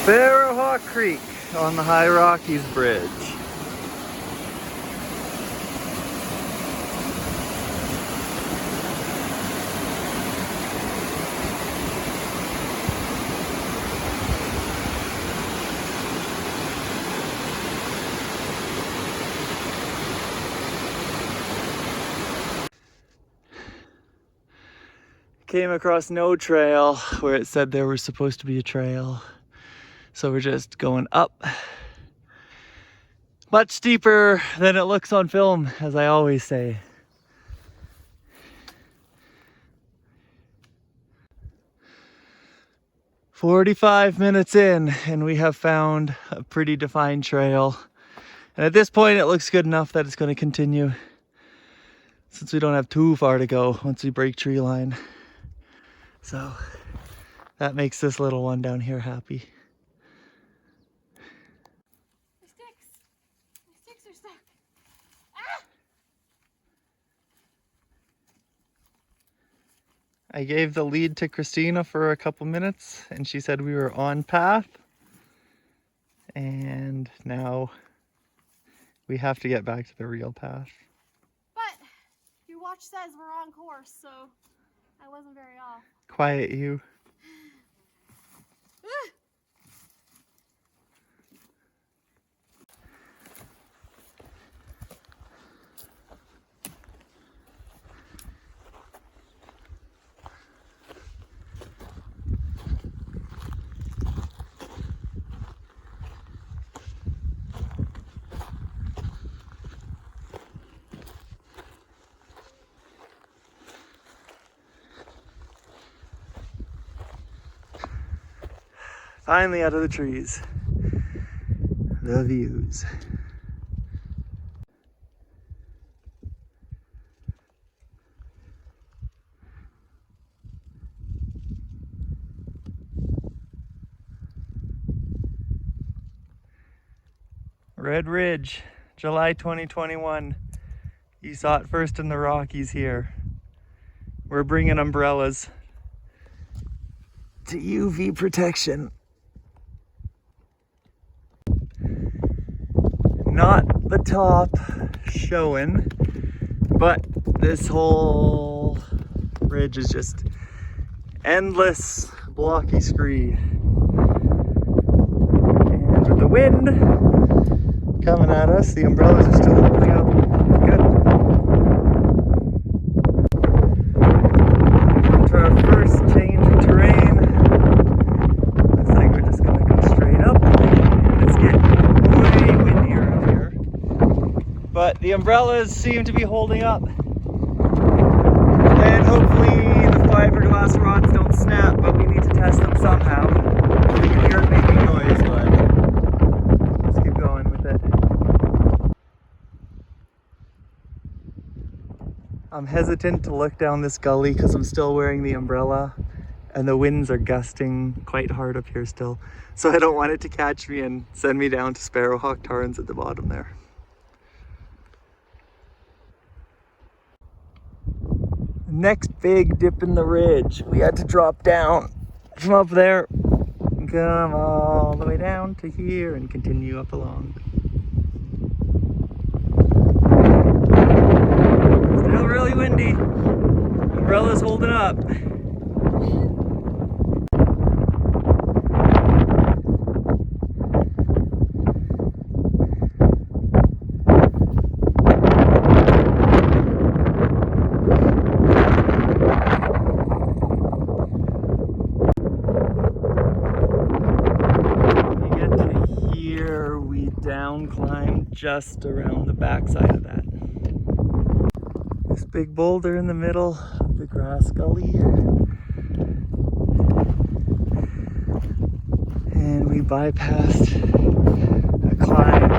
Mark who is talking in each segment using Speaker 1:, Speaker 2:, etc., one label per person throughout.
Speaker 1: Sparrowhawk Creek on the High Rockies Bridge. Came across no trail where it said there was supposed to be a trail. So we're just going up. Much steeper than it looks on film, as I always say. "45 minutes in and we have found a pretty defined trail. And at this point it looks good enough that it's going to continue, since we don't have too far to go once we break tree line. So that makes this little one down here happy.
Speaker 2: My sticks are stuck. Ah!
Speaker 1: I gave the lead to Christina for a couple minutes and she said we were on path. And now we have to get back to the real path.
Speaker 2: But your watch says we're on course, so I wasn't very off.
Speaker 1: Quiet you. Finally out of the trees. The views. Red Ridge, July 2021. You saw it first in the Rockies here. We're bringing umbrellas to UV protection. Not the top showing, but this whole ridge is just endless blocky scree. And with the wind coming at us, the umbrellas are still holding up good. To our first change of terrain. Looks like we're just gonna go straight up. It's getting way windier up here. But the umbrellas seem to be holding up. And hopefully the fiberglass rods don't snap, but we need to test them somehow. You can hear it making noise, but let's keep going with it. I'm hesitant to look down this gully because I'm still wearing the umbrella and the winds are gusting quite hard up here still. So I don't want it to catch me and send me down to Sparrowhawk Tarns at the bottom there. Next big dip in the ridge, we had to drop down from up there and come all the way down to here and continue up along. Still really windy. Umbrella's holding up. Down climb just around the backside of that. This big boulder in the middle of the grass gully. And we bypassed a climb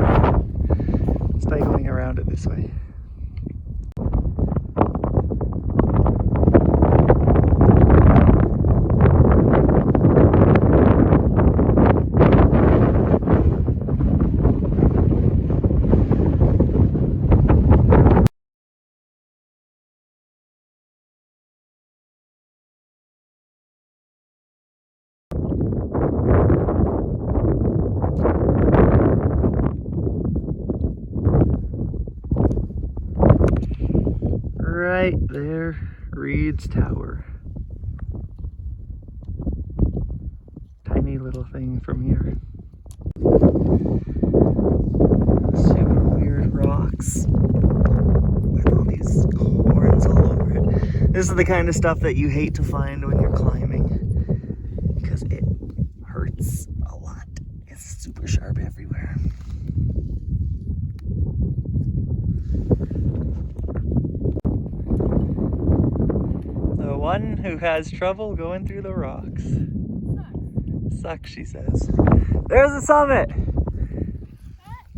Speaker 1: just by going around it this way. right there, Reed's Tower. Tiny little thing from here. Super weird rocks with all these horns all over it. This is the kind of stuff that you hate to find when you're climbing because it hurts a lot. It's super sharp everywhere. The one who has trouble going through the rocks. Sucks, she says. There's the summit!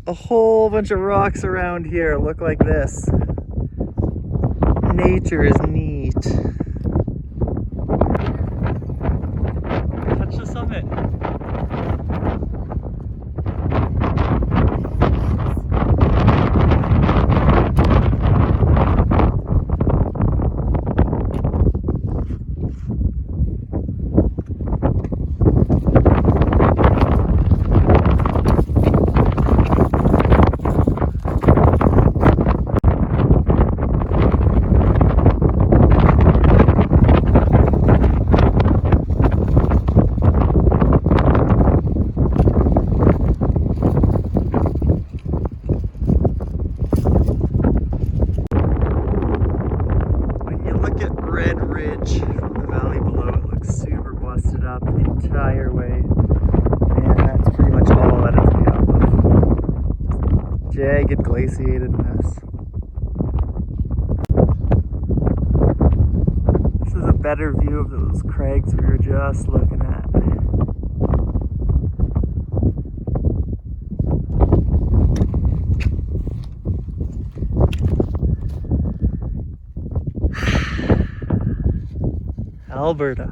Speaker 1: A whole bunch of rocks around here look like this. Nature is neat. Touch the summit. Entire way, and that's pretty much all that it's made up of. Jagged, glaciated mess. This is a better view of those crags we were just looking at. Alberta.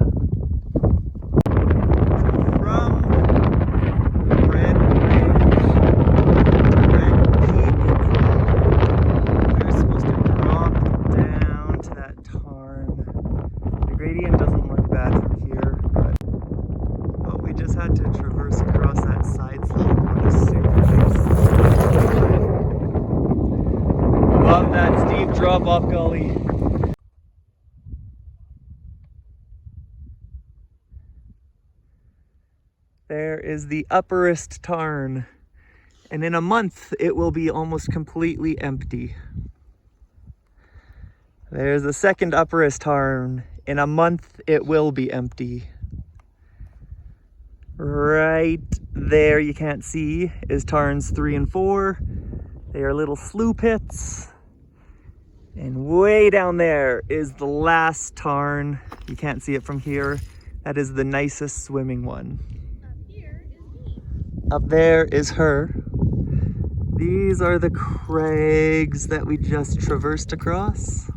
Speaker 1: Drop-off gully. There is the upperest tarn, and in a month it will be almost completely empty. There's the second upperest tarn. In a month it will be empty. Right there, you can't see, is tarns 3 and 4. They are little slough pits. And way down there is the last tarn. You can't see it from here. That is the nicest swimming one.
Speaker 2: Up here is me.
Speaker 1: Up there is her. These are the crags that we just traversed across.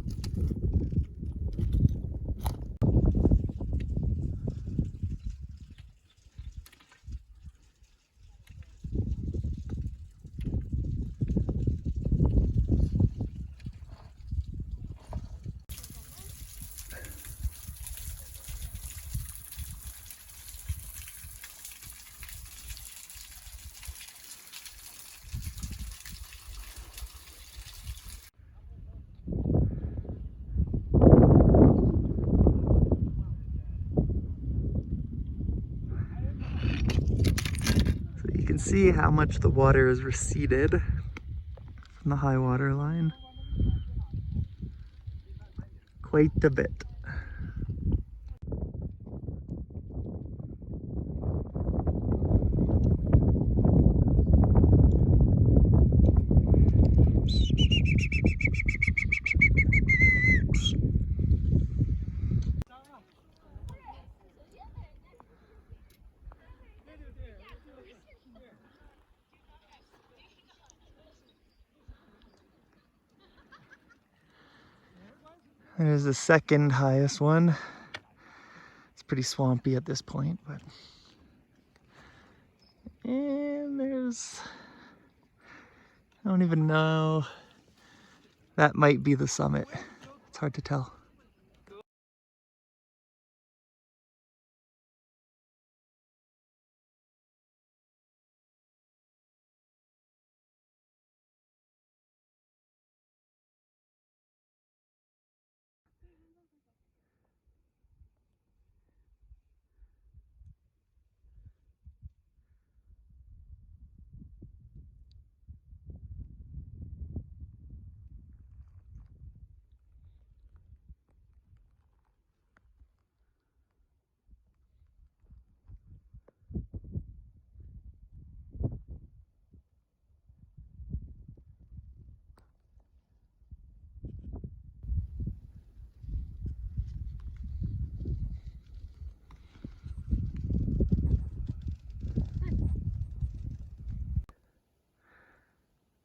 Speaker 1: You can see how much the water is receded from the high water line. Quite a bit. There's the second highest one. It's pretty swampy at this point, but... And there's... I don't even know. That might be the summit. It's hard to tell.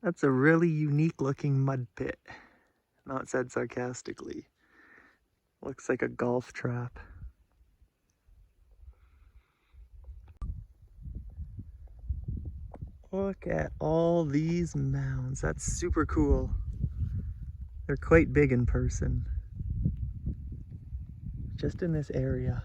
Speaker 1: That's a really unique looking mud pit. Not said sarcastically. Looks like a golf trap. Look at all these mounds. That's super cool. They're quite big in person. Just in this area.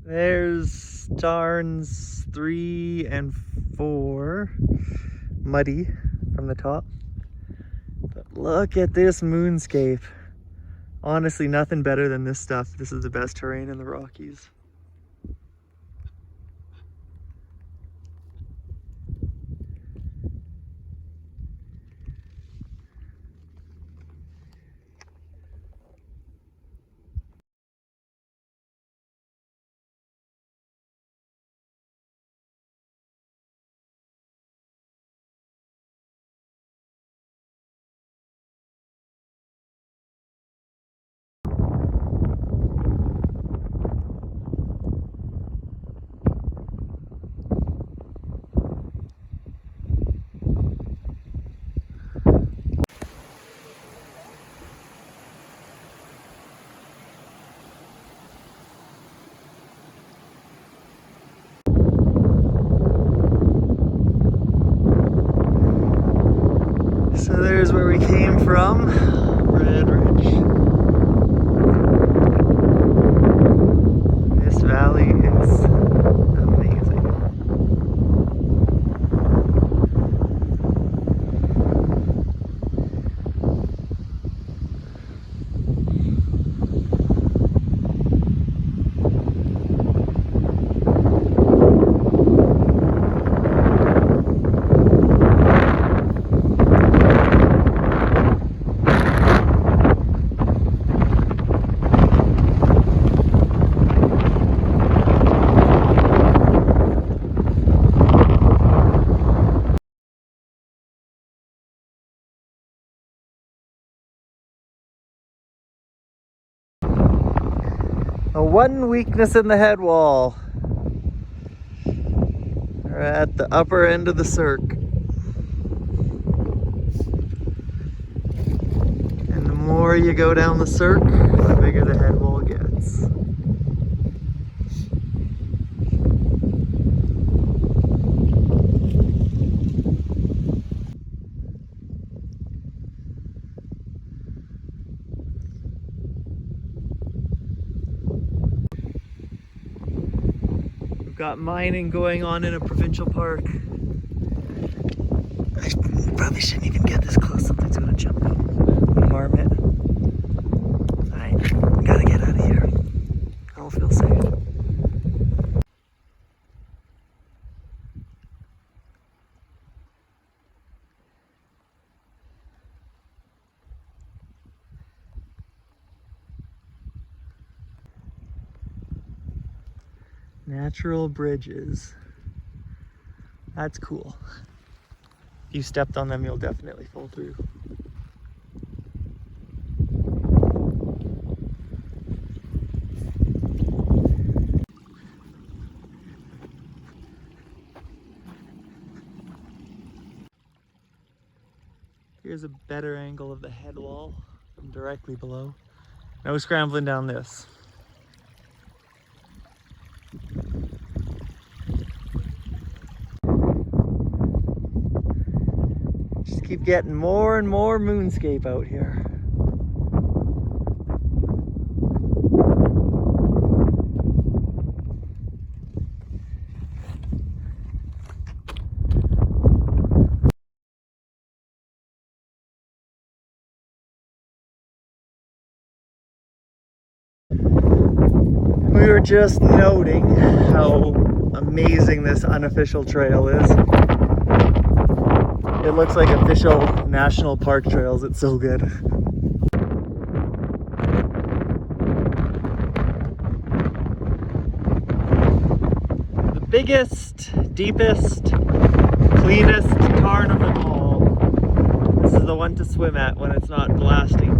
Speaker 1: There's Tarns 3 and 4, muddy from the top. But look at this moonscape. Honestly, nothing better than this stuff. This is the best terrain in the Rockies. So there's where we came from, Red Ridge. This valley is amazing. A one weakness in the head wall. We're at the upper end of the cirque. And the more you go down the cirque, the bigger the head wall gets. Got mining going on in a provincial park. I probably shouldn't even get this close, something's gonna jump out. Marmot. Alright, gotta get out of here. I don't feel safe. Natural bridges. That's cool. If you stepped on them, you'll definitely fall through. Here's a better angle of the head wall from directly below. No scrambling down this. Just keep getting more and more moonscape out here. We were just noting how amazing this unofficial trail is. It looks like official national park trails. It's so good. The biggest, deepest, cleanest tarn of them all. This is the one to swim at when it's not blasting.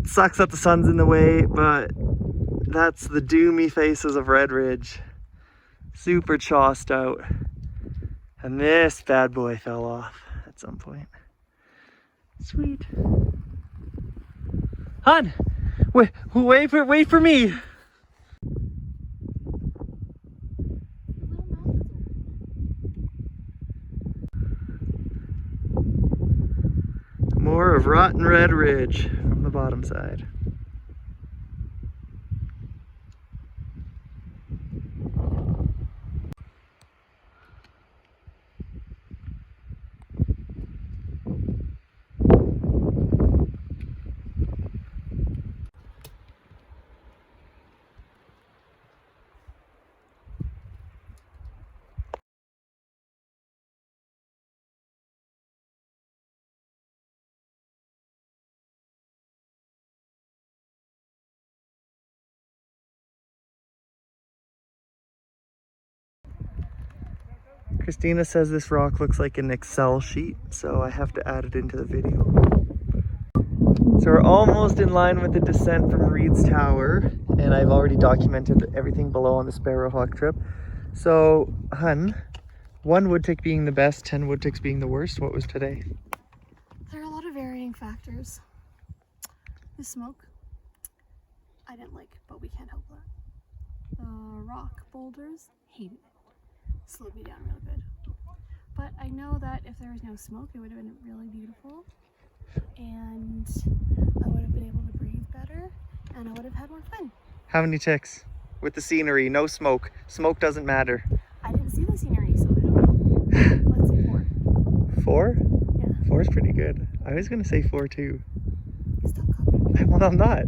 Speaker 1: Sucks that the sun's in the way, but that's the doomy faces of Red Ridge. Super chossed out. And this bad boy fell off at some point. Sweet. Hun! Wait for me! More of rotten Red Ridge from the bottom side. Christina says this rock looks like an Excel sheet, so I have to add it into the video. So we're almost in line with the descent from Reed's Tower, and I've already documented everything below on the Sparrowhawk trip. So, hun, 1 wood tick being the best, 10 wood ticks being the worst. What was today?
Speaker 2: There are a lot of varying factors. The smoke, I didn't like, but we can't help that. The rock boulders, hated it. Slowed me down really good. But I know that if there was no smoke, it would have been really beautiful. And I would have been able to breathe better, and I would have had more fun.
Speaker 1: How many ticks? With the scenery, no smoke. Smoke doesn't matter.
Speaker 2: I didn't see the scenery, so I don't know. Let's say 4.
Speaker 1: 4?
Speaker 2: Yeah.
Speaker 1: 4 is pretty good. I was gonna say 4 too.
Speaker 2: Stop copying me.
Speaker 1: Well, I'm not.